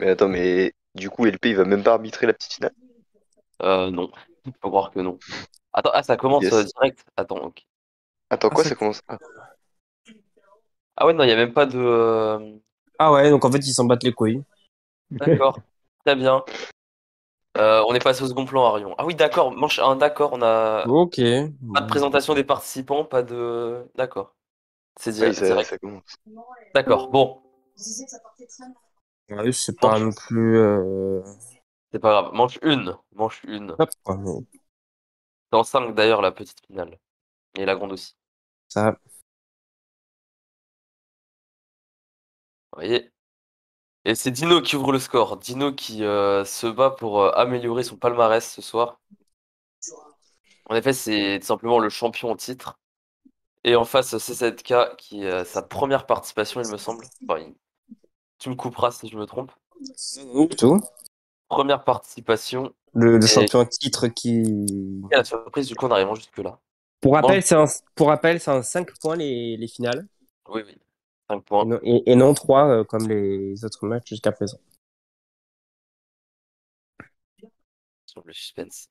Mais attends, mais du coup, LP, il va même pas arbitrer la petite finale? Non. Faut croire que non. Attends, ça commence Yes. direct. Attends, ok. Attends, Ah, quoi, ça commence? Ah, Ah ouais, non, il n'y a même pas de. Ah ouais, donc en fait, ils s'en battent les couilles. D'accord. Très bien. On est passé au second plan, Arion. Ah oui, d'accord. Manche 1, d'accord. On a Ok. pas de présentation des participants, pas de. D'accord. C'est oui, direct. ça commence. D'accord. Bon, Ouais, c'est pas manche. non plus. C'est pas grave. Manche 1. Manche 1. Hop, quoi, mais Dans 5 d'ailleurs, la petite finale. Et la grande aussi. ça. Vous voyez? Et c'est Dino qui ouvre le score. Dino qui se bat pour améliorer son palmarès ce soir. En effet, c'est tout simplement le champion en titre. Et en face, CZK qui sa première participation, il me semble. Enfin, tu me couperas si je me trompe. Non, du tout. Première participation. Le Et champion en titre qui. à la surprise, du coup, en arrivant jusque-là. Pour Manche. rappel, c'est en 5 points les finales. Oui, oui. 5 Et points. non, et non 3 comme les autres matchs jusqu'à présent. Sur le suspense.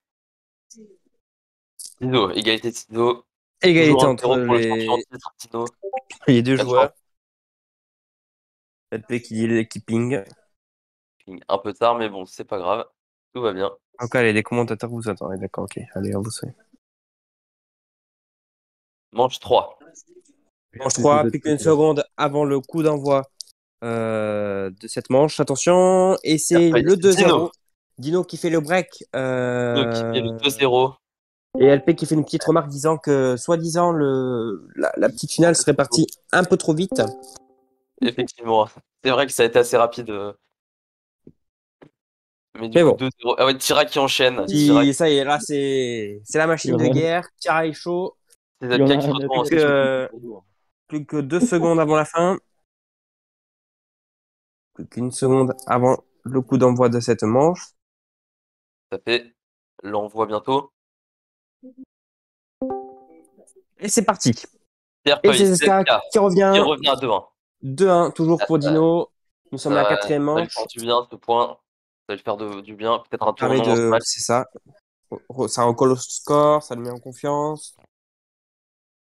Dino, égalité de Dino. Toujours Égalité un entre 0 pour le champion en titre, Dino. les deux Quatre joueurs. LP qui dit l'équipping. un peu tard, mais bon, c'est pas grave. Tout va bien. Donc, allez, les commentateurs vous attendent. D'accord, ok. Allez, on vous souhaite. Manche 3. Manche 3, plus qu'une seconde avant le coup d'envoi de cette manche. Attention, et c'est le Dino. 2-0. Dino qui fait le break. Dino qui fait le 2-0. Et LP qui fait une petite remarque disant que, soi-disant, la petite finale serait partie un peu trop vite. Effectivement. C'est vrai que ça a été assez rapide. Mais du Mais coup, bon, 2-0. Ah ouais, Tira qui enchaîne. Tira ça y est, là, c'est la Il y machine en de a, guerre. Tira est chaud. il y en a CZK qui se un retrouve en athlète situation. Plus que 2 secondes avant la fin. Plus qu'une seconde avant le coup d'envoi de cette manche. Ça fait l'envoi bientôt. Et c'est parti. Pierre Et Feuille, c'est SK CZK qui qui revient. revient à 2-1. 2-1, toujours Ah, pour Dino. Nous sommes à la ça quatrième va lui manche. faire du bien, ce point. Ça va lui faire du bien. Peut-être un Permet tournant dans ce match. c'est ça. Ça recolle au score, ça le met en confiance.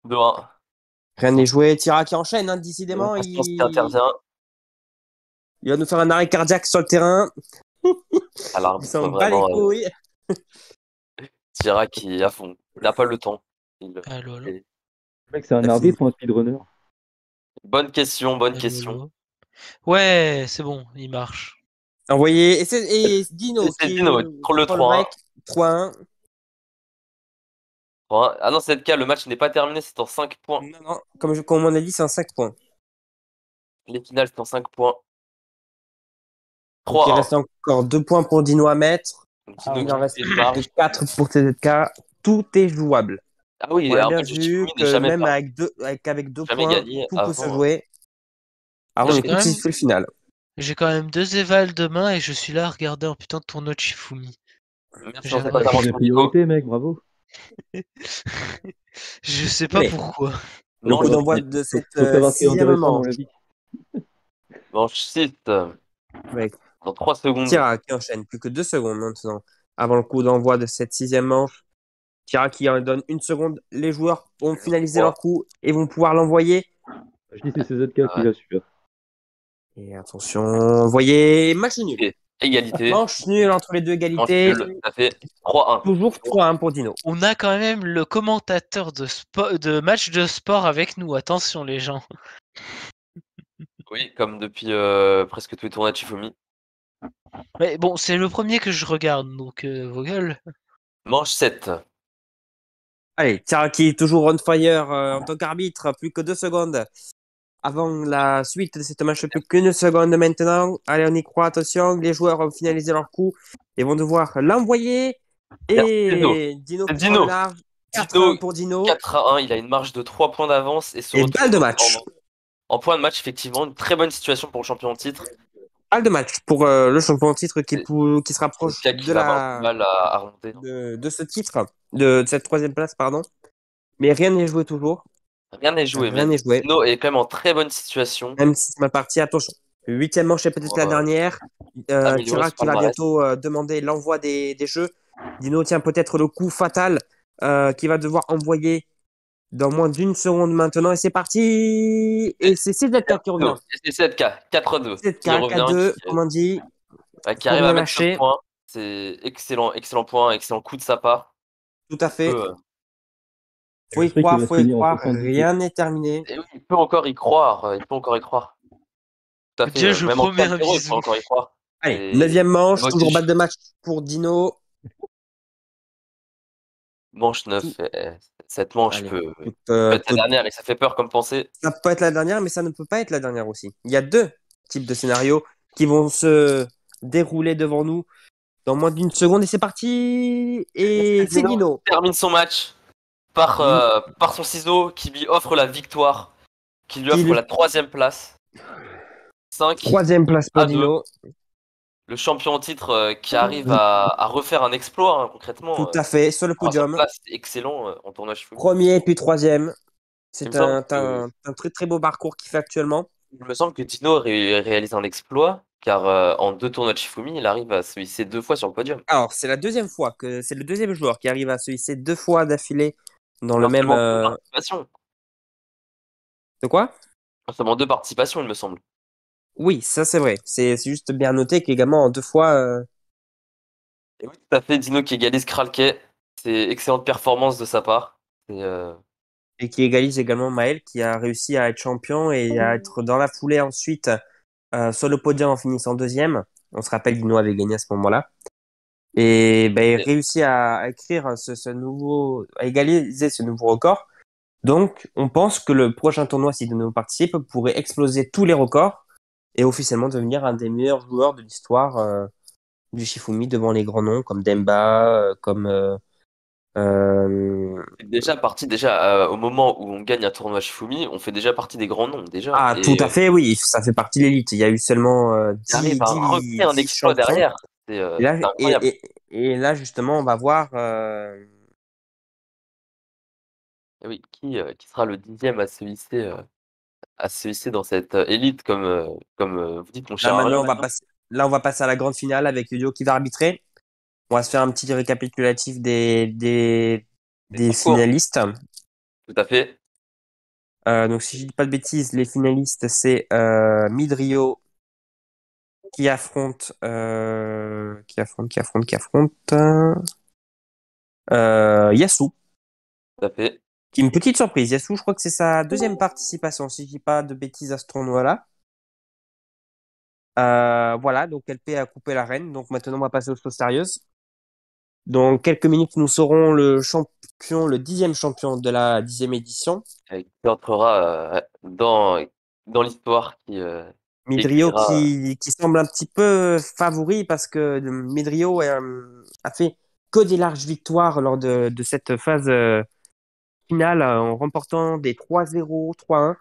2-1. Rien n'est joué. Tira qui enchaîne, hein, La décidément. patience qui intervient Il va nous faire un arrêt cardiaque sur le terrain. à Il l'arbitre, s'en bat les vraiment. couilles. Tira qui est à fond. Il n'a pas le temps. Allô, allô. Et- Mec, c'est un Ça finit. arbitre ou un speedrunner? Bonne question, bonne Allô, question. allô. Ouais, c'est bon, il marche. Envoyé. Et Dino C'est qui Dino pour le prend le 3-1. break. 3-1. 3-1. Ah non, c'est le cas, le match n'est pas terminé, c'est en 5 points. Non, non. Comme on a dit, c'est un 5 points. Les finales, c'est en 5 points. Donc il 3-1. reste encore 2 points pour Dino à mettre. Donc Ah, Il en ouais. reste Dino qui marche. 4 pour TZK. Tout est jouable. Ah oui, On a un bien match de vu Shifumi n'est que jamais même perdu, avec 2 jamais points, gagné tout peut se avant. jouer. Avant J'ai le quand coup de même, sifflet final. j'ai quand même 2 évals demain et je suis là à regarder un putain de tournoi de Shifumi. Merci J'ai pour cette rien à C'est des intervention, Nico. priorités, mec, bravo. Je sais pas Allez, pourquoi. le coup Manche d'envoi 6. de cette Faut savoir ce qui est sixième intéressant dans manche. la vie. Manche 6. Avec Dans 3 secondes. Tira qui enchaîne. Plus que 2 secondes maintenant. Avant le coup d'envoi de cette sixième manche. Tira qui en donne 1 seconde. Les joueurs vont finaliser leur coup et vont pouvoir l'envoyer. Je dis c'est CZK qui l'assure. Et attention, envoyer match nul. Et égalité. Manche nulle entre les deux Manche égalités. nulle. Ça fait 3-1. Toujours 3-1 pour Dino. On a quand même le commentateur de match de sport avec nous. Attention les gens. Oui, comme depuis presque tous les tournois de Shifumi. Mais bon, c'est le premier que je regarde, donc vos gueules. Manche 7. Allez, Tira qui est toujours on fire en tant qu'arbitre. Plus que 2 secondes. Avant la suite de cette match, plus qu'une seconde maintenant. Allez, on y croit, attention. Les joueurs ont finalisé leur coup et vont devoir l'envoyer. Et Dino C'est qui prend le Dino. large. 4-1 Dino, pour Dino. 4-1. Il a une marge de 3 points d'avance et se Et retrouve balle de match. en point de match, effectivement. Une très bonne situation pour le champion en titre. Balle de match pour le champion en titre qui se C'est le rapproche cas qui va avoir du mal à remonter. de ce titre, de cette troisième place, pardon. Mais rien n'est joué toujours. Rien n'est joué, Rien mais n'est joué. Dino est quand même en très bonne situation. Même si c'est ma partie, attention. Huitième manche est peut-être la dernière. Améliorer Kira son qui va palmarès. bientôt demander l'envoi des jeux. Dino tient peut-être le coup fatal qu'il va devoir envoyer dans moins d'une seconde maintenant. Et c'est parti. Et c'est CZK qui revient. Et c'est 7K, 4-2, qui CZK, revient, K2, comme on dit. qui Faut arrive à rien mettre ce lâcher. point. C'est excellent, excellent point, excellent coup de sa part. Tout à fait. Faut y J'espère qu'il croire, va faut y finir en croire. 70 Rien n'est terminé. Et oui, il peut encore y croire, il peut encore y croire. Tout à fait, Dieu, je vous même en promets un 4-0, il peut bisou. encore y croire. Allez, C'est 9e manche, toujours voltige. balle de match pour Dino. Manche 9, Tout- cette manche Allez, peut tout, être la dernière et ça fait peur comme pensée. ça peut être la dernière, mais ça ne peut pas être la dernière aussi. Il y a deux types de scénarios qui vont se dérouler devant nous dans moins d'une seconde. Et c'est parti. Et c'est Dino. Termine son match par, Dino par son ciseau qui lui offre la victoire, qui lui qui offre lui- la 3e place. 5 troisième place pour à 2. Dino. Le champion en titre qui arrive à refaire un exploit, hein, concrètement. Tout à fait, sur le 3e podium. place, c'est excellent en tournoi Shifumi. Premier puis troisième. Il me C'est semble un très très beau parcours qu'il fait actuellement. il me semble que Dino réalise un exploit, car en 2 tournois de Shifumi, il arrive à se hisser 2 fois sur le podium. Alors, c'est la deuxième fois que c'est le deuxième joueur qui arrive à se hisser deux fois d'affilée dans le En même. seulement 2 participations. De quoi? En seulement 2 participations, il me semble. Oui, ça c'est vrai. C'est juste bien noté qu'également en deux fois. Et oui, tout à fait, Dino qui égalise Kralke. C'est excellente performance de sa part. C'est, Et qui égalise également Maël, qui a réussi à être champion et à être dans la foulée ensuite sur le podium en finissant deuxième. On se rappelle, Dino avait gagné à ce moment-là. Et ben, il réussit à écrire ce nouveau, à égaliser ce nouveau record. Donc, on pense que le prochain tournoi, si Dino participe, pourrait exploser tous les records et officiellement devenir un des meilleurs joueurs de l'histoire du Shifumi devant les grands noms comme Demba, déjà, au moment où on gagne un tournoi Shifumi, on fait déjà partie des grands noms, déjà. Ah, tout Et à fait, oui, ça fait partie de l'élite. Il y a eu seulement il arrive à refaire un 10 exploit champions. derrière. Et là, C'est incroyable. et là, justement, on va voir. Et oui, qui sera le 10e à se hisser dans cette élite, comme vous dites, mon Là, cher maintenant, Ariel. on va passer à la grande finale avec Yudio qui va arbitrer. On va se faire un petit récapitulatif Des des parcours, finalistes. tout à fait. Donc, si je dis pas de bêtises, les finalistes, c'est Midrio qui affronte Yasu. Tout à fait. Qui est une petite surprise. Yasu, je crois que c'est sa deuxième participation, si je dis pas de bêtises à ce tournoi-là. Voilà, donc LP a coupé la reine. Donc maintenant, on va passer aux choses sérieuses. Dans quelques minutes, nous serons le champion, le 10e champion de la 10e édition. Qui entrera dans l'histoire qui Midrio écrira. qui semble un petit peu favori parce que Midrio a fait que des larges victoires lors de cette phase finale en remportant des 3-0, 3-1,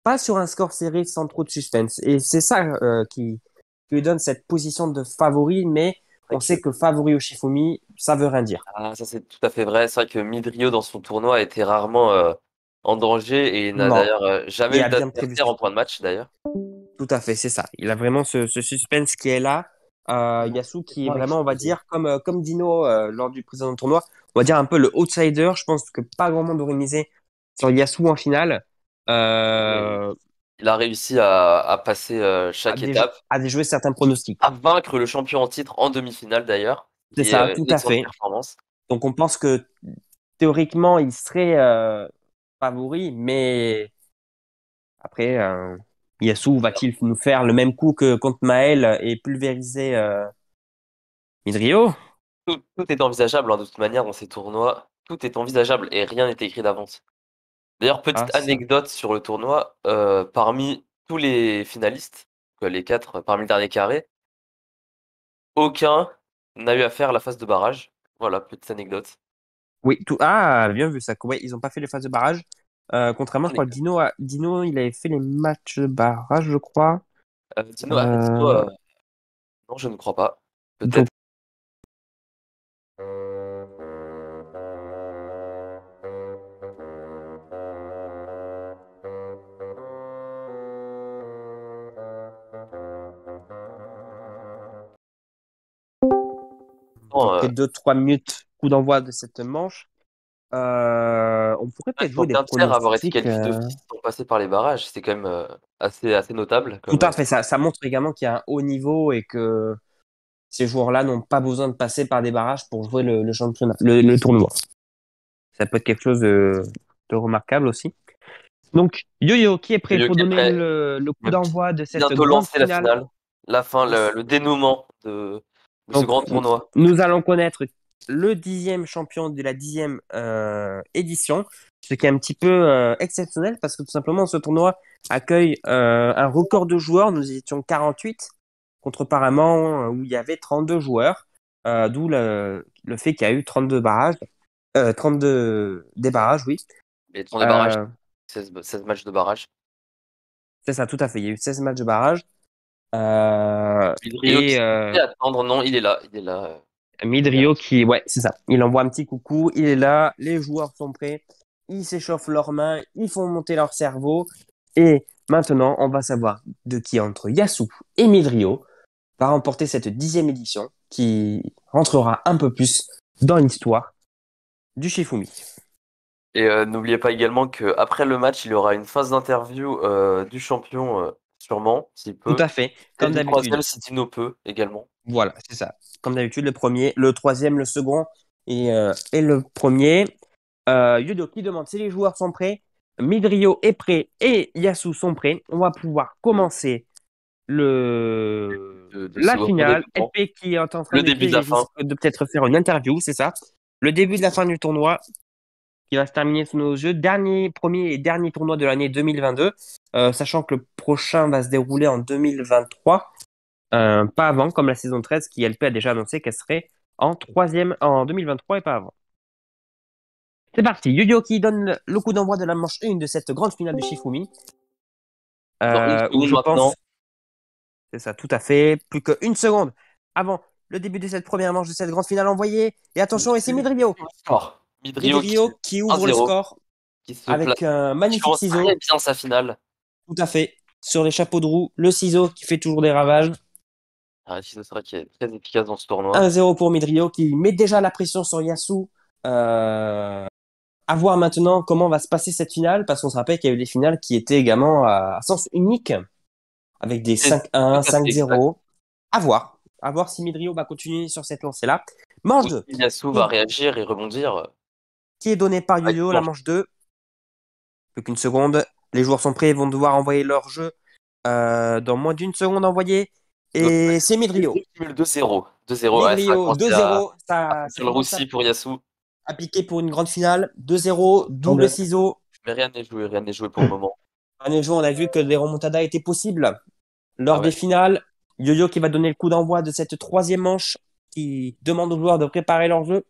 pas sur un score serré sans trop de suspense. Et c'est ça qui lui donne cette position de favori, mais C'est on vrai sait que- que favori au Shifumi, ça veut rien dire. Ah, ça c'est tout à fait vrai. C'est vrai que Midrio dans son tournoi était rarement en danger et n'a Non, d'ailleurs jamais et eu a bien prévu d'adversaire ce en point coup. de match d'ailleurs. Tout à fait, c'est ça. Il a vraiment ce suspense qui est là. Yasu qui est vraiment, on va dire, comme Dino lors du précédent tournoi, on va dire un peu le outsider. Je pense que pas grand monde aurait misé sur Yasu en finale. Et Euh, il a réussi à passer chaque étape, à déjouer certains pronostics. à vaincre le champion en titre en demi-finale d'ailleurs, C'est qui est ça, tout une à excellente fait. performance. Donc on pense que théoriquement, il serait favori, mais après, Yasu va-t-il nous faire le même coup que contre Maël et pulvériser Midrio? Tout est envisageable hein, de toute manière dans ces tournois. Tout est envisageable et rien n'est écrit d'avance. D'ailleurs, Ah, petite ça. anecdote sur le tournoi, parmi tous les finalistes, les 4 parmi le dernier carré, aucun n'a eu à faire la phase de barrage. Voilà, petite anecdote. Oui, tout. Ah, bien vu ça. Ouais, ils n'ont pas fait les phases de barrage. Contrairement, je crois que Anecdote. Dino, il avait fait les matchs de barrage, je crois. Dino, Euh, non, je ne crois pas. donc, Peut-être. temps, après 2-3 minutes, coup d'envoi de cette manche. On pourrait peut-être ils sont jouer des bien fiers d'avoir été pronostics. qualifiés d'office, ils sont passés par les barrages. C'est quand même assez notable. Tout Comme, à fait, ça montre également qu'il y a un haut niveau et que ces joueurs-là n'ont pas besoin de passer par des barrages pour jouer le championnat, le tournoi. Ça peut être quelque chose de remarquable aussi. Donc, Yo-Yo, qui est prêt Yo-Yo pour qui est donner prêt. le coup d'envoi de cette Bientôt grande lancer la finale? finale. La fin, le dénouement de ce Donc, grand tournoi. nous allons connaître le 10e champion de la 10e édition, ce qui est un petit peu exceptionnel parce que tout simplement ce tournoi accueille un record de joueurs. Nous étions 48 contre Paramount où il y avait 32 joueurs, d'où le fait qu'il y a eu 32 barrages, 32 des barrages, oui. Les tours de barrage, Euh, 16 matchs de barrage. c'est ça, tout à fait. Il y a eu 16 matchs de barrage. Euh, Rio qui et fait attendre, non, il est là. Il est là. Midrio qui, ouais, c'est ça. Il envoie un petit coucou, il est là, les joueurs sont prêts, ils s'échauffent leurs mains, ils font monter leur cerveau. Et maintenant, on va savoir de qui entre Yasu et Midrio va remporter cette 10e édition qui rentrera un peu plus dans l'histoire du Shifumi. Et n'oubliez pas également qu'après le match, il y aura une phase d'interview du champion, sûrement, s'il Tout peut. à fait, Et comme du troisième, d'habitude. si Dino peut également. Voilà, c'est ça. Comme d'habitude, le premier, le troisième, le second et le premier. Yudo qui demande si les joueurs sont prêts. Midrio est prêt et Yasu sont prêts. On va pouvoir commencer De ce la grand finale. dénouement. LP qui est en train Le début d'écrire, de la il fin. risque de peut-être faire une interview, c'est ça. Le début de la fin du tournoi qui va se terminer sous nos yeux. Premier et dernier tournoi de l'année 2022, sachant que le prochain va se dérouler en 2023, pas avant, comme la saison 13 qui LP a déjà annoncé qu'elle serait en troisième en 2023 et pas avant. C'est parti, Yu-Gi-Oh qui donne le coup d'envoi de la manche 1 de cette grande finale de Shifumi. Dans une Où seconde je maintenant. pense, c'est ça, tout à fait, plus qu'une seconde avant le début de cette première manche de cette grande finale envoyée. Et attention, et c'est Midrio. Score. Midrio Midrio qui ouvre le 1-0, score qui se place, avec un qui magnifique commence ciseau. très bien sa finale. Tout à fait, sur les chapeaux de roue, le ciseau qui fait toujours des ravages. C'est vrai qu'il est très efficace dans ce tournoi. 1-0 pour Midrio qui met déjà la pression sur Yasu. À voir maintenant comment va se passer cette finale, parce qu'on se rappelle qu'il y a eu des finales qui étaient également à sens unique, avec des C'est 5-1, tout à fait exact. 5-0. À voir. À voir si Midrio va continuer sur cette lancée-là. Manche Ou 2, si Yasu va réagir et rebondir. qui est donnée par Avec Yo-Yo, la manche. manche 2. Plus qu'une seconde. Les joueurs sont prêts, ils vont devoir envoyer leur jeu dans moins d'une seconde envoyé. Et c'est Midrio. Cumul 2-0. 2-0. Ouais, ça a Midrio, commencé à 2-0. Ça faire le commence roussi pour Yasu. à piquer pour une grande finale. 2-0, double ciseau. Mais rien n'est joué pour le moment. Un jour, on a vu que les remontadas étaient possibles. Lors Ah ouais. des finales, Yo-Yo qui va donner le coup d'envoi de cette troisième manche qui demande aux joueurs de préparer leur jeu.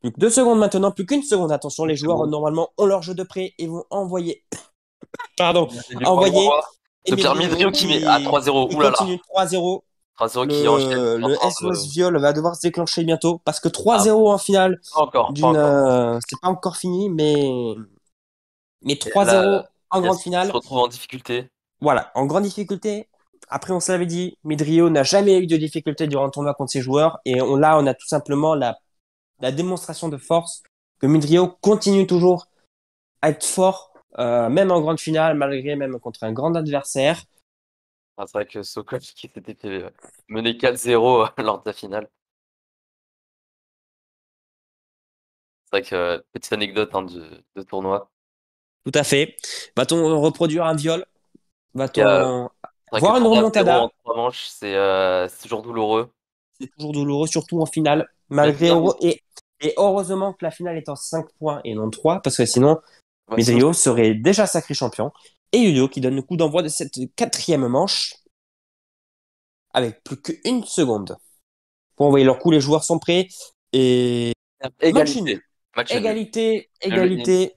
Plus que 2 secondes maintenant, plus qu'une seconde. Attention, les joueurs normalement ont leur jeu de prêt et vont envoyer. Pardon, envoyer. Ce Pierre Midrio qui met à 3-0. Il Ouh là là. continue 3-0. 3-0 qui enchaîne. Le SOS Viol va devoir se déclencher bientôt parce que 3-0 en finale Pas encore. c'est pas encore fini, mais Et 3-0 là, en grande Yasu se finale. retrouve en difficulté. Voilà, en grande difficulté. Après, on se l'avait dit, Midrio n'a jamais eu de difficulté durant le tournoi contre ses joueurs. Et on a tout simplement la démonstration de force que Midrio continue toujours à être fort, même en grande finale, malgré même contre un grand adversaire. C'est vrai que Sokol qui s'était fait mener 4-0 lors de la finale. C'est vrai que petite anecdote de tournoi. Tout à fait. Va-t-on reproduire un viol? Il y a- Va-t-on C'est vrai que voir une 3-0 en remontada? 3 manches, c'est toujours douloureux. C'est toujours douloureux, surtout en finale. Mais bien, Et heureusement que la finale est en 5 points et non 3, parce que sinon, ouais, Midrio serait déjà sacré champion. Et Yu-Gi-Oh qui donne le coup d'envoi de cette quatrième manche avec plus qu'une seconde. Pour envoyer leur coup, les joueurs sont prêts. Et égalité. Match nul. égalité.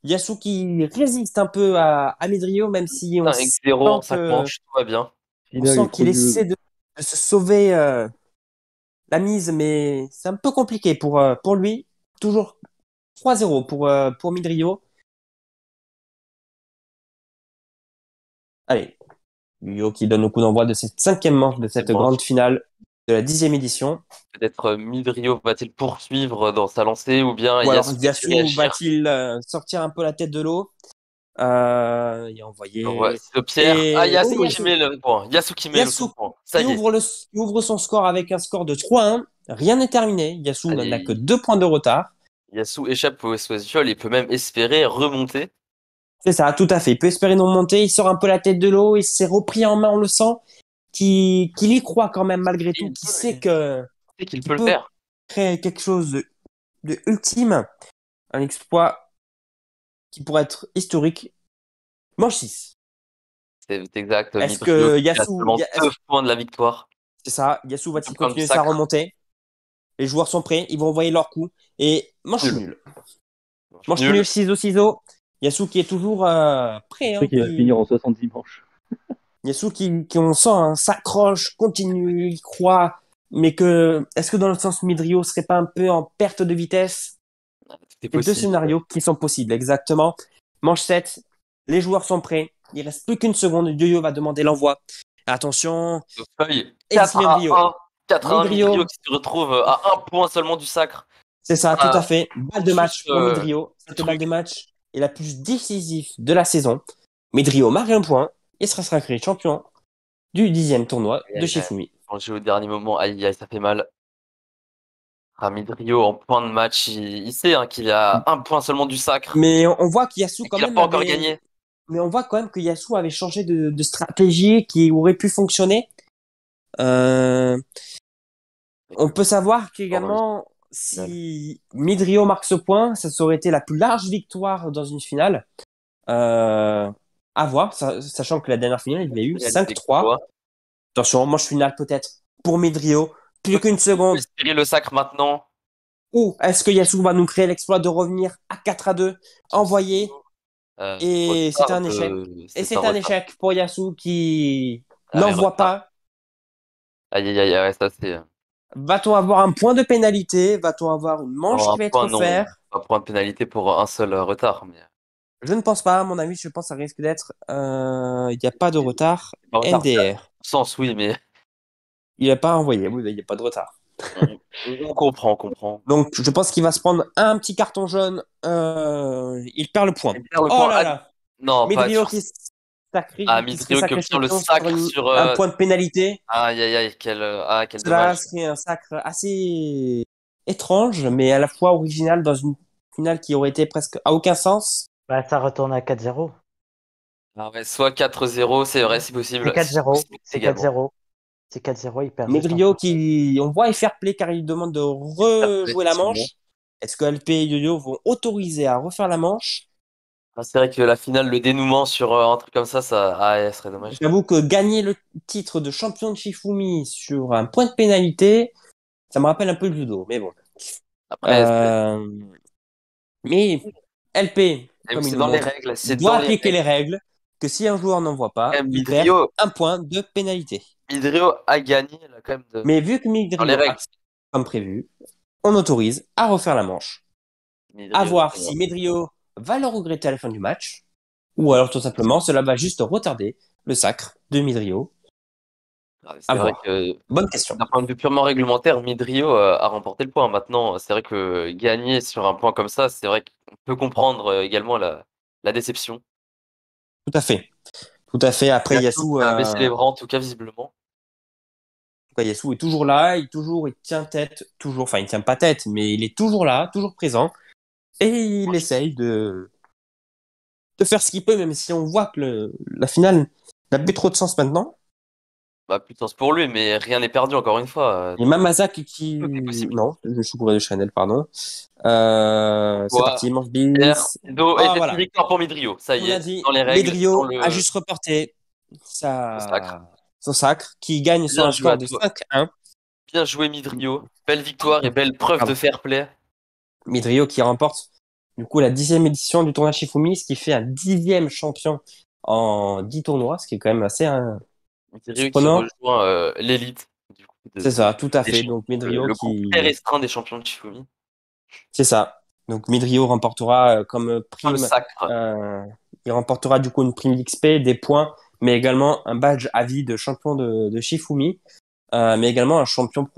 Yasu qui résiste un peu à Midrio, même si on 5-0 en 5 que- manches, tout va bien. on sent qu'il essaie de se sauver la mise, mais c'est un peu compliqué pour lui. Toujours 3-0 pour Midrio. Allez, Yu-Gi-Oh qui donne le coup d'envoi de cette cinquième manche de cette Bon, grande finale de la 10e édition. Peut-être Midrio va-t-il poursuivre dans sa lancée ou bien Ou alors Yasuo Yasu réagir. va-t-il sortir un peu la tête de l'eau et envoyer. Ouais, c'est le Pierre. Et Yasuo oui, qui met le point. Yasuo qui met le Yasu point. Ça qui y est. ouvre son score avec un score de 3-1. Rien n'est terminé. Yasu Allez. n'a que 2 points de retard. Yasuo échappe au Social, il peut même espérer remonter. C'est ça, tout à fait. Il peut espérer non monter. Il sort un peu la tête de l'eau. Il s'est repris en main, on le sent. Qu'il y croit quand même malgré tout. Qu'il sait que C'est qu'il qu'il peut le peut faire. créer quelque chose de ultime. Un exploit qui pourrait être historique. Manche 6. C'est exact. Est-ce Midrio que qui a Yasu, seulement 2 points de la victoire. c'est ça, Yasu va-t-il Comme continuer ça. sa remontée? Les joueurs sont prêts, ils vont envoyer leur coup. Et manche Nul. nul. Manche nul, ciseaux. Yasu qui est toujours prêt. Je Hein, sais qu'il va finir en 70 manches. Yasu qui on sent, hein, s'accroche, continue, il croit. Mais est-ce que dans le sens Midrio serait pas un peu en perte de vitesse? C'est Les deux possible. scénarios qui sont possibles, exactement. Manche 7, les joueurs sont prêts. Il reste plus qu'une seconde. Yo-Yo va demander l'envoi. Attention. Feuille. Et 4 à Midrio. 1. 4 à 1. Midrio. Midrio qui se retrouve à 1 point seulement du sacre. C'est ça, tout à fait. Balle de match pour juste, Midrio. Cette balle de match est la plus décisive de la saison. Midrio marque un point et sera sacré champion du 10e tournoi de Shifumi. J'ai au dernier moment, aïe aïe, ça fait mal. Midrio en point de match, il sait hein, qu'il a 1 point seulement du sacre. Mais on voit qu'Yasu quand Il n'a même pas encore gagné. Mais on voit quand même que Yasu avait changé de stratégie qui aurait pu fonctionner. On peut savoir qu'également, si Midrio marque ce point, ça aurait été la plus large victoire dans une finale. À voir, sachant que la dernière finale, il y a eu 5-3. Attention, manche finale peut-être pour Midrio. Plus qu'une seconde. Espérer le sacre maintenant. Ou est-ce que Yasu va nous créer l'exploit de revenir à 4-2, envoyé et c'est un échec. Et c'est un échec pour Yasu qui n'envoie pas. Aïe aïe aïe, ça c'est. Va-t-on avoir un point de pénalité? Va-t-on avoir une manche qui va être offerte? Un point de pénalité pour un seul retard. Mais... Je ne pense pas, à mon avis, je pense que ça risque d'être. Il n'y a pas de retard. NDR. Sens, oui, mais. Il n'a pas envoyé, oui, il n'y a pas de retard. On comprend, on comprend. Donc, je pense qu'il va se prendre un petit carton jaune. Il perd le point. Oh là là! Non, Midrio qui sacrifie. Midrio qui obtient le sacre sur. Un point de pénalité. Aïe aïe aïe, quel Cela dommage. serait un sacre assez étrange, mais à la fois original dans une finale qui aurait été presque à aucun sens. Bah, ça retourne à 4-0. Ah ouais, soit 4-0, c'est vrai, c'est possible. C'est 4-0. C'est également. 4-0. C'est 4-0, il perd. Midrio qui, on voit, est fair play car il demande de rejouer la manche. Est-ce que LP et Yo-Yo vont autoriser à refaire la manche? C'est vrai que la finale, le dénouement sur un truc comme ça serait dommage. J'avoue que gagner le titre de champion de Shifumi sur un point de pénalité, ça me rappelle un peu le judo, mais bon. Après, mais LP, comme c'est il dans nous les montre, règles. doit appliquer les règles, que si un joueur n'en voit pas, il perd un point de pénalité. Midrio a gagné là, quand même. Mais vu que Midrio a comme prévu, on autorise à refaire la manche. À voir si Midrio va le regretter à la fin du match, ou alors tout simplement cela va juste retarder le sacre de Midrio. C'est vrai que, bonne question. D'un point de vue purement réglementaire, Midrio a remporté le point. Maintenant, c'est vrai que gagner sur un point comme ça, c'est vrai qu'on peut comprendre également la déception. Tout à fait. Tout à fait. Après, Yasu a baissé les bras, en tout cas, visiblement. En tout cas, Yasu est toujours là, il tient tête, toujours. Enfin, il tient pas tête, mais il est toujours là, toujours présent. Et il essaye de faire ce qu'il peut, même si on voit que la finale n'a plus trop de sens maintenant. Plus de sens pour lui, mais rien n'est perdu, encore une fois. Et Mamazak qui... Non, je suis couré de Chanel, pardon. C'est parti, manche bis. Et voilà. Victoire pour Midrio, ça y est, dans les règles. Midrio a juste reporté son sacre, qui gagne sur un score de 5-1. Bien joué Midrio, belle victoire et belle preuve de fair play. Midrio qui remporte du coup la 10e édition du tournoi Shifumi, ce qui fait un 10e champion en 10 tournois, ce qui est quand même assez Midrio qui rejoint l'élite. C'est ça, tout à fait. Donc Midrio le groupe très restreint des champions de Shifumi. C'est ça. Donc Midrio remportera comme prime, il remportera du coup une prime d'XP, des points, mais également un badge à vie de champion de Shifumi. mais également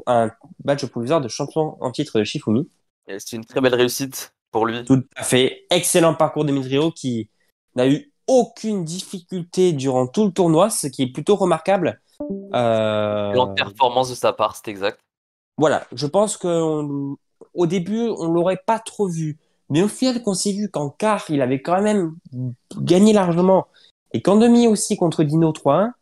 un badge provisoire de champion en titre de Shifumi. Et c'est une très belle réussite pour lui. Tout à fait. Excellent parcours de Midrio qui n'a eu aucune difficulté durant tout le tournoi, ce qui est plutôt remarquable. Excellente performance de sa part, c'est exact. Voilà, je pense que au début, on l'aurait pas trop vu. Mais au final, qu'on s'est vu qu'en quart, il avait quand même gagné largement. Et qu'en demi aussi contre Dino 3-1,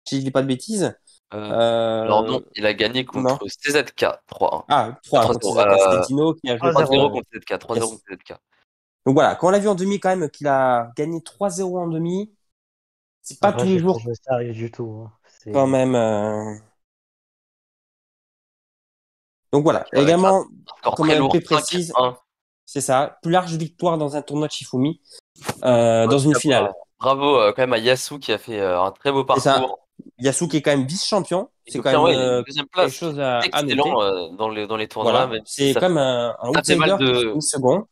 si je dis pas de bêtises. Alors non, il a gagné non. contre CZK 3-1. Ah, 3 contre 3-0. CZK, c'était Dino qui a joué 3-0 contre... contre CZK. 3-0 Yes. contre CZK. Donc voilà, quand on l'a vu en demi quand même, qu'il a gagné 3-0 en demi, c'est pas Après, tous les j'ai jours trouvé ça arrive du tout. Hein. quand même. Donc voilà, Avec également, un score comme très elle lourd, précise, 5-1. c'est ça, plus large victoire dans un tournoi de Shifumi, dans une finale. Bravo quand même à Yasu qui a fait un très beau C'est ça. parcours. Yasu qui est quand même vice-champion, Et c'est donc, quand tiens, même ouais, il a une deuxième quelque place. chose à Excellent noter. dans les tournois, Voilà, même si c'est ça, comme un ça fait mal outsider qui de, finit second.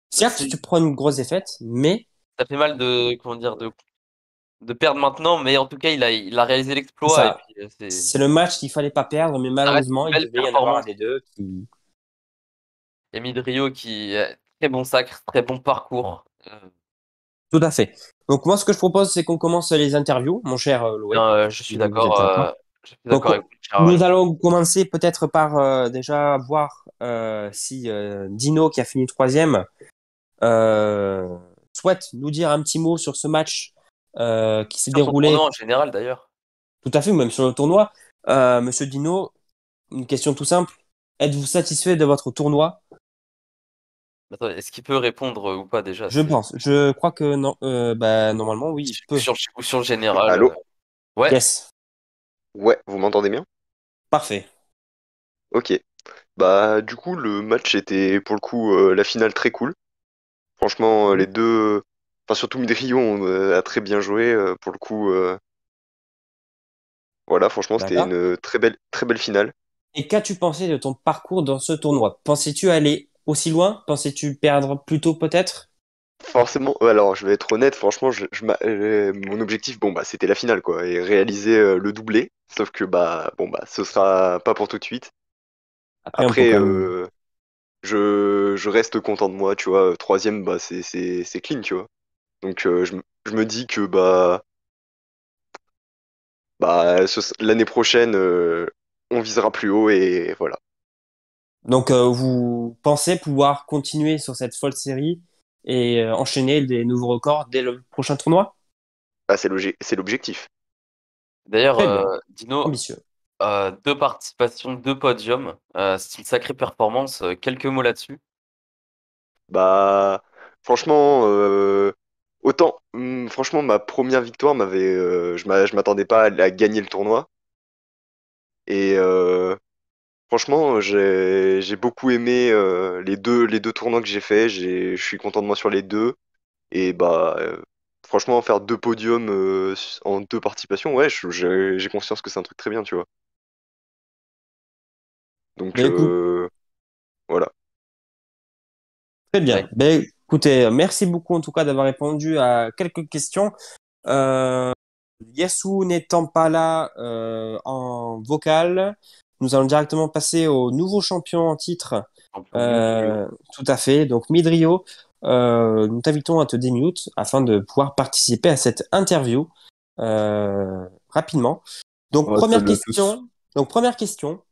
Certes, c'est- tu prends une grosse défaite, mais ça fait mal de, comment dire, de perdre maintenant, mais en tout cas, il a réalisé c'est l'exploit et ça. puis C'est le match qu'il fallait pas perdre, mais ça reste malheureusement, une il belle devait y en avoir un performance. des deux qui... Et Midrio qui très bon sacre, très bon parcours. Tout à fait. Donc moi, ce que je propose, c'est qu'on commence les interviews, mon cher Loé, Je suis si vous êtes d'accord. d'accord. Je suis Donc, d'accord avec vous, Charles. nous allons commencer peut-être par déjà voir si Dino, qui a fini troisième, euh, souhaite nous dire un petit mot sur ce match qui s'est Sur son tournoi déroulé en général, d'ailleurs. tout à fait, ou même sur le tournoi. Monsieur Dino, une question tout simple. Êtes-vous satisfait de votre tournoi? Attends, est-ce qu'il peut répondre ou pas déjà? Je pense. Je crois que non. Bah, normalement, oui, il peut. Ou sur le général. Allô? Ouais, Yes. Ouais, vous m'entendez bien? Parfait. Ok. Bah, du coup, le match était pour le coup la finale très cool. Franchement, Mhm. les deux, enfin surtout Midrio a très bien joué pour le coup. Voilà, franchement, c'était D'accord. une très belle finale. Et qu'as-tu pensé de ton parcours dans ce tournoi? Pensais-tu aller aussi loin? Pensais-tu perdre plus tôt peut-être? Forcément, alors je vais être honnête, franchement, mon objectif, bon bah c'était la finale quoi, et réaliser le doublé. Sauf que bah bon bah ce sera pas pour tout de suite. Après, on peut Après, quand même. je reste content de moi, tu vois. Troisième, bah c'est clean, tu vois. Donc je me dis que l'année prochaine, on visera plus haut et voilà. Donc, vous pensez pouvoir continuer sur cette folle série et enchaîner des nouveaux records dès le prochain tournoi? Ah, c'est l'objectif. d'ailleurs, Très bien. Dino, Ambitieux. 2 participations, 2 podiums. C'est une sacrée performance. Quelques mots là-dessus. Bah, franchement, franchement, ma première victoire je m'attendais pas à gagner le tournoi. Et franchement, j'ai beaucoup aimé les deux tournois que j'ai fait. Je suis content de moi sur les deux. Et bah, franchement, faire deux podiums en deux participations, ouais, j'ai conscience que c'est un truc très bien, tu vois. Donc Ben, écoute, voilà. très Ouais. bien. Ben, écoutez, merci beaucoup en tout cas d'avoir répondu à quelques questions. Euh, Yasu n'étant pas là en vocal, nous allons directement passer au nouveau champion en titre. Champion Midrio. Tout à fait. Donc Midrio, nous t'invitons à te démute afin de pouvoir participer à cette interview rapidement. Donc Ouais, première salut à tous. question. Donc première question.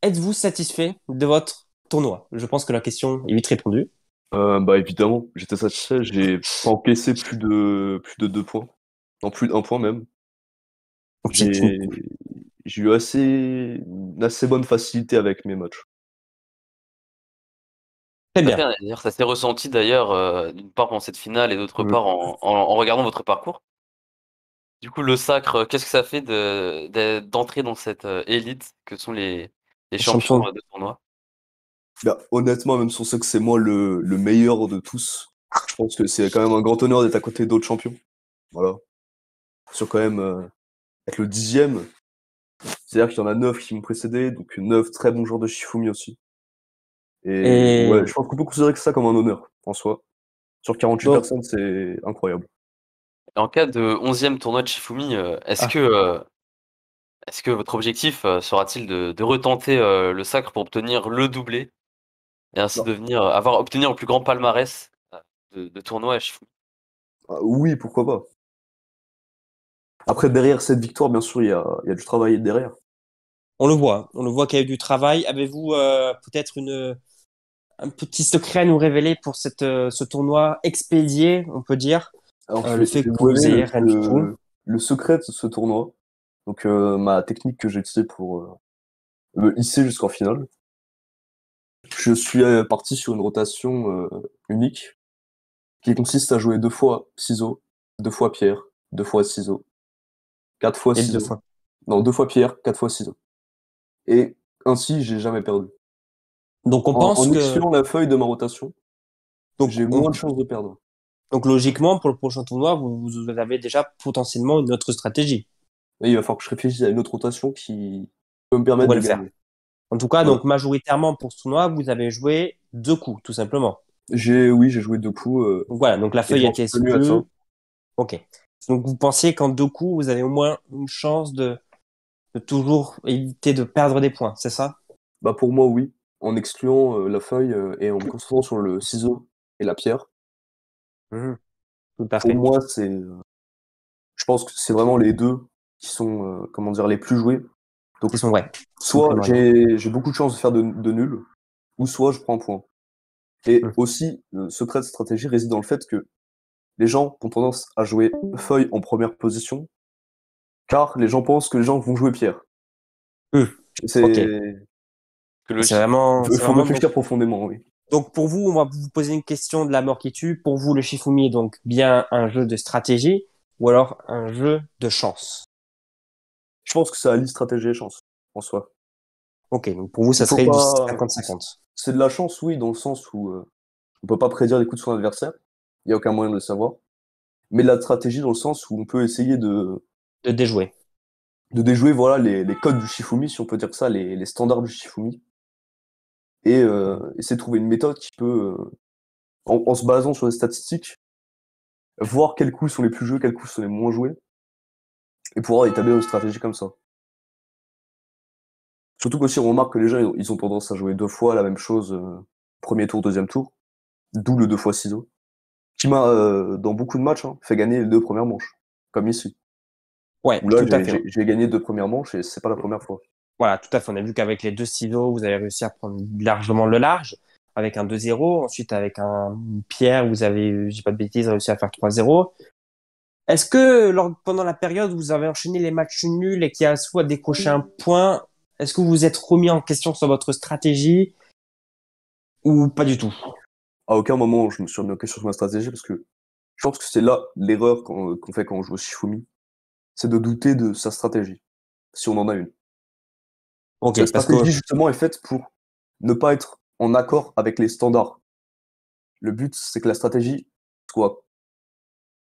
Êtes-vous satisfait de votre tournoi? Je pense que la question est vite répondue. Bah évidemment, j'étais satisfait, j'ai pas encaissé plus de 2 points. Non, plus d'un point même. Ok. J'ai j'ai eu une assez bonne facilité avec mes matchs. Très Tout à fait, bien. hein. D'ailleurs, ça s'est ressenti d'ailleurs, d'une part pendant cette finale et d'autre Ouais. part en regardant votre parcours. Du coup, le sacre, qu'est-ce que ça fait d'entrer dans cette élite que sont les champions Champion. de tournoi? Bah, honnêtement, même si on sait que c'est moi le meilleur de tous, je pense que c'est quand même un grand honneur d'être à côté d'autres champions. Voilà. Sur quand même être le 10e. C'est-à-dire qu'il y en a 9 qui m'ont précédé, donc 9 très bons joueurs de Shifumi aussi. Et Et ouais, je pense qu'on peut considérer que ça comme un honneur en soi. Sur 48 donc, personnes, c'est incroyable. Et en cas de 11e tournoi de Shifumi, est-ce ah, que, Est-ce que votre objectif sera-t-il de retenter le sacre pour obtenir le doublé et ainsi Non. obtenir le plus grand palmarès de tournoi à Shifumi? Ah, oui, pourquoi pas. Après, derrière cette victoire, bien sûr, il y a du travail derrière. On le voit qu'il y a eu du travail. Avez-vous peut-être un petit secret à nous révéler pour ce tournoi expédié, on peut dire, Alors, le fait je vais que vous vous révéler ayez rien du tout. le secret de ce tournoi. Donc, ma technique que j'ai utilisée pour me hisser jusqu'en finale. Je suis parti sur une rotation unique qui consiste à jouer 2 fois ciseaux, 2 fois pierre, 2 fois ciseaux, 4 fois Et deux ciseaux. fois. Non, 2 fois pierre, 4 fois ciseaux. Et ainsi, j'ai jamais perdu. Donc on En, pense en que excluant la feuille de ma rotation, donc, j'ai moins de chances de perdre. donc logiquement pour le prochain tournoi, vous avez déjà potentiellement une autre stratégie Et il va falloir que je réfléchisse à une autre rotation qui peut me permettre pour de le faire. gagner. En tout cas, Voilà. donc majoritairement pour ce tournoi, vous avez joué 2 coups, tout simplement. Oui, j'ai joué 2 coups Donc voilà, donc la et je feuille a m'en été suis tenu à ça. exclue. Ok. Donc vous pensez qu'en 2 coups, vous avez au moins une chance de toujours éviter de perdre des points, c'est ça? Bah pour moi, oui. En excluant la feuille et en me concentrant sur le ciseau et la pierre. Mhm. Tout à Pour fait. moi, je pense que c'est vraiment les deux qui sont, comment dire, les plus joués. Qui Donc, sont ouais, soit complémentaires. j'ai beaucoup de chances de faire de nul, ou soit je prends un point. Et Mhm. aussi, le secret de stratégie réside dans le fait que les gens ont tendance à jouer feuille en première position, car les gens pensent que les gens vont jouer pierre. Mhm. Ok. C'est, Que C'est logique. vraiment, il c'est faut vraiment donc. réfléchir profondément, oui. Donc pour vous, on va vous poser une question de la mort qui tue. Pour vous, le Shifumi est donc bien un jeu de stratégie ou alors un jeu de chance? Je pense que ça allie stratégie et chance, en soi. Ok, donc pour vous, Il ça faut serait du pas, 50-50. c'est de la chance, oui, dans le sens où on peut pas prédire les coups de son adversaire. Il y a aucun moyen de le savoir. Mais de la stratégie dans le sens où on peut essayer De déjouer. de déjouer voilà les codes du Shifumi, si on peut dire ça, les standards du Shifumi, et essayer de trouver une méthode qui peut, en se basant sur des statistiques, voir quels coups sont les plus joués, quels coups sont les moins joués, et pouvoir établir une stratégie comme ça. Surtout qu'aussi on remarque que les gens ils ont tendance à jouer 2 fois la même chose, premier tour, deuxième tour, d'où le 2 fois ciseaux, qui m'a, dans beaucoup de matchs, hein, fait gagner les 2 premières manches, comme ici. Ouais, Où là tout à fait. j'ai gagné 2 premières manches et c'est pas la première fois. Voilà, tout à fait. On a vu qu'avec les 2 ciseaux, vous avez réussi à prendre largement le large avec un 2-0. Ensuite, avec une pierre, vous avez, j'ai pas de bêtises, réussi à faire 3-0. Est-ce que pendant la période où vous avez enchaîné les matchs nuls et qu'il y a soit décroché un point, est-ce que vous vous êtes remis en question sur votre stratégie ou pas du tout? À aucun moment je me suis remis en question sur ma stratégie parce que je pense que c'est là l'erreur qu'on fait quand on joue au Shifumi, c'est de douter de sa stratégie, si on en a une. Ok, La parce que stratégie justement est faite pour ne pas être en accord avec les standards. Le but, c'est que la stratégie soit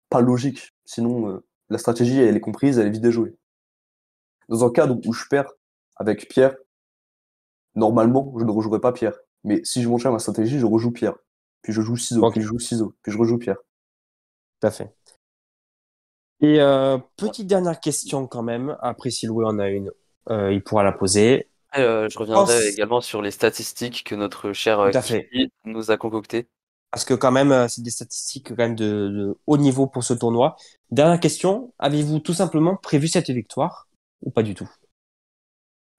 pas logique, sinon la stratégie elle est comprise, elle est vite déjouée. Dans un cadre où je perds avec Pierre, normalement je ne rejouerai pas Pierre. Mais si je m'enchaîne ma stratégie, je rejoue Pierre. Puis je joue ciseaux, ok, puis je joue ciseaux, puis je rejoue Pierre. tout à fait. Et petite dernière question quand même. Après, si Louis en a une, il pourra la poser. Après, je reviendrai Pense, également sur les statistiques que notre cher tout à fait. Kiki nous a concoctées. Parce que quand même, c'est des statistiques quand même de haut niveau pour ce tournoi. Dernière question, avez-vous tout simplement prévu cette victoire ou pas du tout?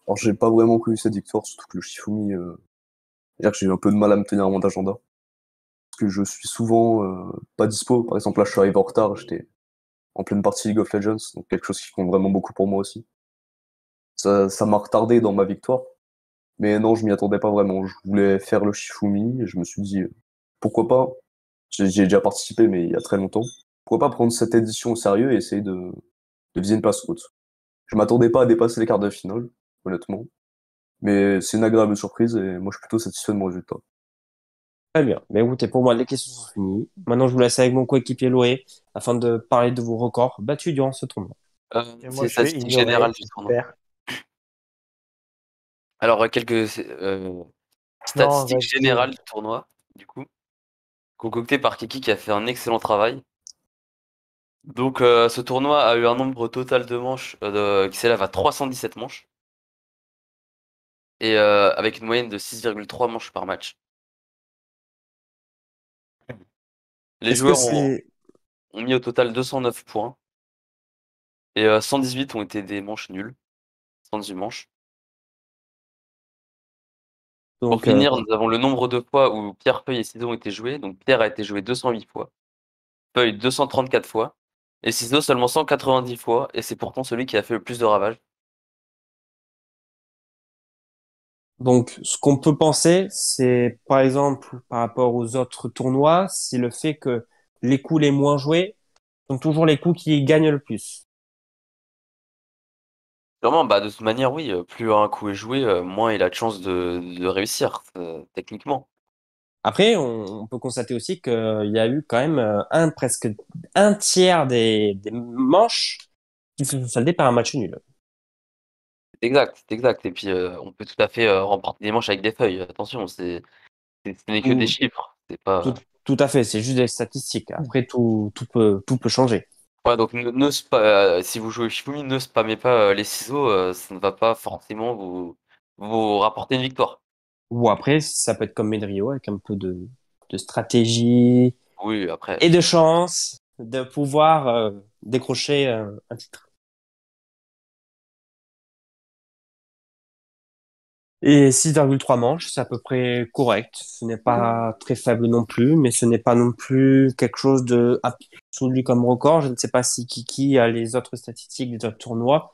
Alors j'ai pas vraiment prévu cette victoire, surtout que le Shifumi, c'est-à-dire que j'ai eu un peu de mal à me tenir à mon agenda. Parce que je suis souvent pas dispo. Par exemple là je suis arrivé en retard, j'étais en pleine partie League of Legends, donc quelque chose qui compte vraiment beaucoup pour moi aussi. Ça m'a retardé dans ma victoire. Mais non, je m'y attendais pas vraiment. Je voulais faire le Shifumi et je me suis dit, pourquoi pas? J'y ai déjà participé, mais il y a très longtemps. Pourquoi pas prendre cette édition au sérieux et essayer de viser une place haute? Je m'attendais pas à dépasser les quarts de finale, honnêtement. Mais c'est une agréable surprise et moi je suis plutôt satisfait de mon résultat. Très bien. Mais écoutez, pour moi, les questions sont finies. Maintenant, je vous laisse avec mon coéquipier Loé afin de parler de vos records battus durant ce tournoi. Et C'est moi, les je vais statistiques générales ignorer. du tournoi. Super. Alors, quelques Non, statistiques vas-y. générales du tournoi, du coup, concoctées par Kiki qui a fait un excellent travail. Donc, ce tournoi a eu un nombre total de manches qui s'élève à 317 manches et avec une moyenne de 6,3 manches par match. Les Est-ce que joueurs ont c'est. mis au total 209 points et 118 ont été des manches nulles. 118 manches. Pour Donc, finir, nous avons le nombre de fois où pierre, feuille et ciseaux ont été joués. Donc, pierre a été joué 208 fois, feuille 234 fois et ciseaux seulement 190 fois. Et c'est pourtant celui qui a fait le plus de ravages. donc, ce qu'on peut penser, c'est par exemple par rapport aux autres tournois, c'est le fait que les coups les moins joués sont toujours les coups qui gagnent le plus. Sûrement, bah, de toute manière, oui, plus un coup est joué, moins il a de chances de réussir, techniquement. Après, on peut constater aussi qu'il y a eu quand même presque un tiers des manches qui se sont soldées par un match nul. C'est exact, c'est exact. Et puis, on peut tout à fait remporter des manches avec des feuilles. Attention, ce n'est que des Tout, chiffres. C'est tout, pas. tout à fait, c'est juste des statistiques. Après, tout peut changer. Ouais, donc si vous jouez au Shifumi, ne spammez pas les ciseaux, ça ne va pas forcément vous rapporter une victoire. Ou après, ça peut être comme Medrio avec un peu de stratégie Oui, après, et de chance de pouvoir décrocher un titre. Et 6,3 manches, c'est à peu près correct. Ce n'est pas très faible non plus, mais ce n'est pas non plus quelque chose de absolu comme record. Je ne sais pas si Kiki a les autres statistiques des autres tournois,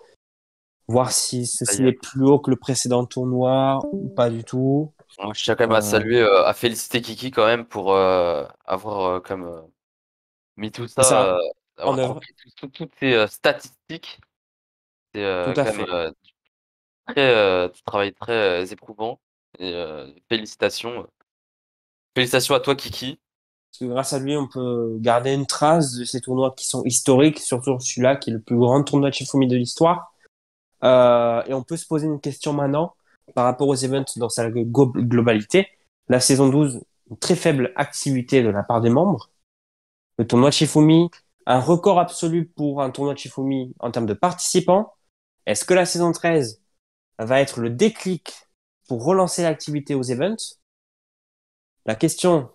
voir si ceci est d'ailleurs, plus haut que le précédent tournoi ou pas du tout. moi, je tiens quand même à Euh, saluer, à féliciter Kiki quand même pour avoir comme mis tout c'est ça, ça, en avoir œuvre, compris toutes ces statistiques. C'est tout à quand même fait. du travail très éprouvant. Et félicitations. Félicitations à toi, Kiki. Parce que grâce à lui, on peut garder une trace de ces tournois qui sont historiques, surtout celui-là qui est le plus grand tournoi de Shifumi de l'histoire. Et on peut se poser une question maintenant par rapport aux events dans sa globalité. La saison 12, une très faible activité de la part des membres. Le tournoi de Shifumi, un record absolu pour un tournoi de Shifumi en termes de participants. Est-ce que la saison 13 va être le déclic pour relancer l'activité aux events? La question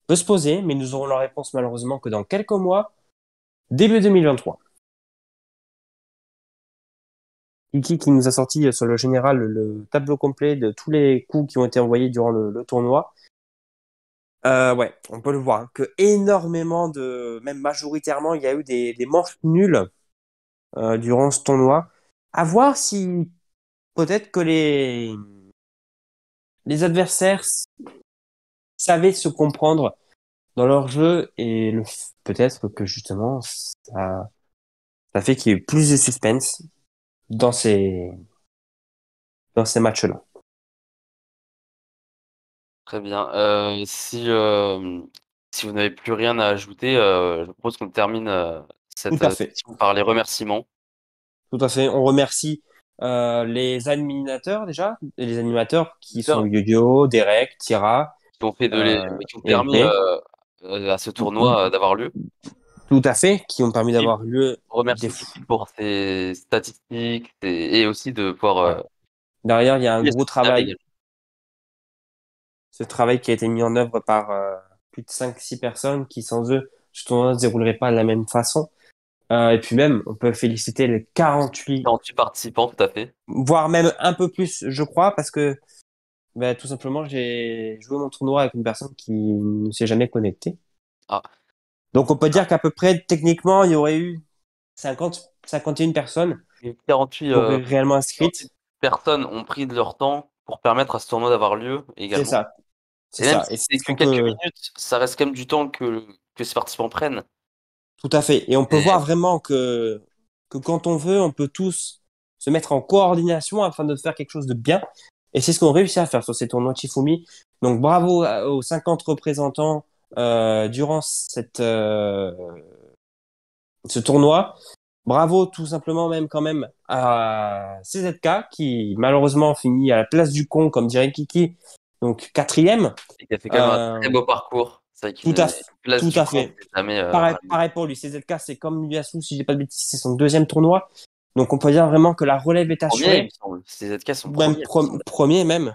peut se poser, mais nous aurons la réponse malheureusement que dans quelques mois, début 2023. Kiki qui nous a sorti sur le général le tableau complet de tous les coups qui ont été envoyés durant le tournoi. Ouais, on peut le voir, hein, que énormément même majoritairement, il y a eu des manches nulles durant ce tournoi. À voir si peut-être que les adversaires savaient se comprendre dans leur jeu et peut-être que justement ça fait qu'il y ait plus de suspense dans ces matchs-là. Très bien. Si vous n'avez plus rien à ajouter, je propose qu'on termine Tout cette à fait. session par les remerciements. Tout à fait. On remercie les animateurs déjà, et les animateurs qui sont Yo-Yo, Derek, Tira Qui ont et permis LP. à ce tournoi d'avoir lieu. Tout à fait, qui ont permis Et d'avoir lieu on remercie Kiki pour ses statistiques et aussi de pouvoir Voilà. Derrière, il y a un publier gros son finale travail. également. Ce travail qui a été mis en œuvre par plus de 5-6 personnes qui, sans eux, ce tournoi ne se déroulerait pas de la même façon. Et puis même, on peut féliciter les 48, 48 participants, tout à fait. voire même un peu plus, je crois, parce que tout simplement, j'ai joué mon tournoi avec une personne qui ne s'est jamais connectée. Ah. Donc on peut dire qu'à peu près, techniquement, il y aurait eu 51 personnes 48, qui auraient réellement 48 inscrites. personnes ont pris de leur temps pour permettre à ce tournoi d'avoir lieu C'est également. ça. C'est Et même ça. si Et c'est ce que qu'on quelques peut, minutes, ça reste quand même du temps que ces participants prennent. tout à fait. Et on peut Et voir vraiment que quand on veut, on peut tous se mettre en coordination afin de faire quelque chose de bien. Et c'est ce qu'on réussit à faire sur ces tournois de Shifumi. Donc bravo aux 50 représentants durant ce tournoi. Bravo tout simplement même quand même à CZK qui malheureusement finit à la place du con comme dirait Kiki. Donc quatrième. qui a fait quand même un très Euh, beau parcours. C'est vrai qu'il Tout à est fait. place Tout du à camp, fait. c'est jamais, Pareil pour lui. CZK, c'est comme Yasu, si j'ai pas de bêtises, c'est son deuxième tournoi. Donc on peut dire vraiment que la relève est premier, il assurée. me semble. CZK, son Même premier, il me semble. premier même.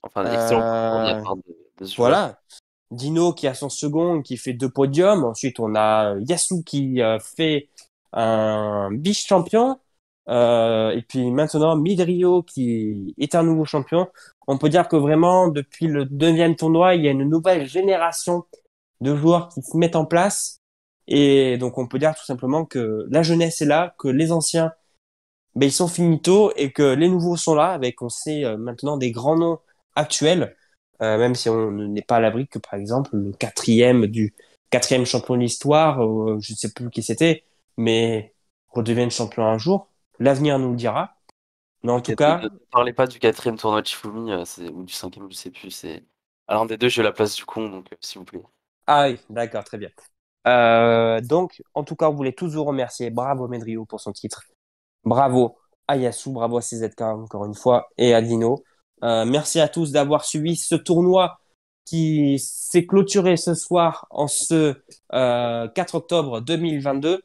Enfin, excellent parcours de la Euh, part de ce joueur. Voilà. Dino qui a son second, qui fait 2 podiums. Ensuite, on a Yasu qui fait un vice-champion. Et puis maintenant, Midrio qui est un nouveau champion. On peut dire que vraiment, depuis le deuxième tournoi, il y a une nouvelle génération de joueurs qui se mettent en place. Et donc, on peut dire tout simplement que la jeunesse est là, que les anciens, ben, ils sont finito et que les nouveaux sont là avec, on sait maintenant, des grands noms actuels, même si on n'est pas à l'abri que, par exemple, le quatrième champion de l'histoire, je ne sais plus qui c'était, mais redevienne champion un jour. L'avenir nous le dira. Mais en tout cas, Ne parlez pas du 4e tournoi de Shifumi, ou du 5e, je sais plus. C'est l'un des deux, j'ai la place du con, donc s'il vous plaît. ah oui, d'accord, très bien. Donc, en tout cas, on voulait tous vous remercier. Bravo Medrio pour son titre. Bravo à Yasu, bravo à CZK encore une fois et à Dino. Merci à tous d'avoir suivi ce tournoi qui s'est clôturé ce soir en ce 4 octobre 2022.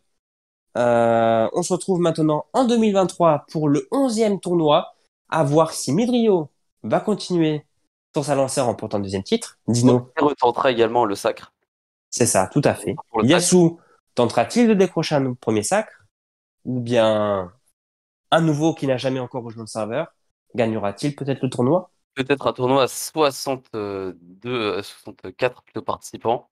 On se retrouve maintenant en 2023 pour le 11e tournoi. À voir si Midrio va continuer sur sa lancée en remportant le deuxième titre. Dino, Il retentera également le sacre. c'est ça, tout à fait. Pour le Yasu tentera-t-il de décrocher un premier sacre ou bien un nouveau qui n'a jamais encore rejoint le serveur gagnera-t-il peut-être le tournoi? Peut-être un tournoi à 64 plutôt participants.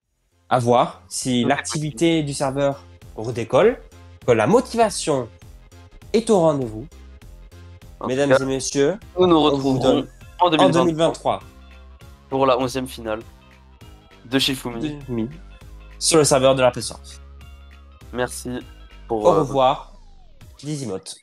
À voir si l'activité du serveur redécolle, que la motivation est au rendez-vous. En Mesdames tout cas, et messieurs, nous nous on vous retrouverons donne en en 2023 2023 pour la 11e finale de Shifumi. sur le serveur de la puissance. Merci pour Au revoir, Dizimote.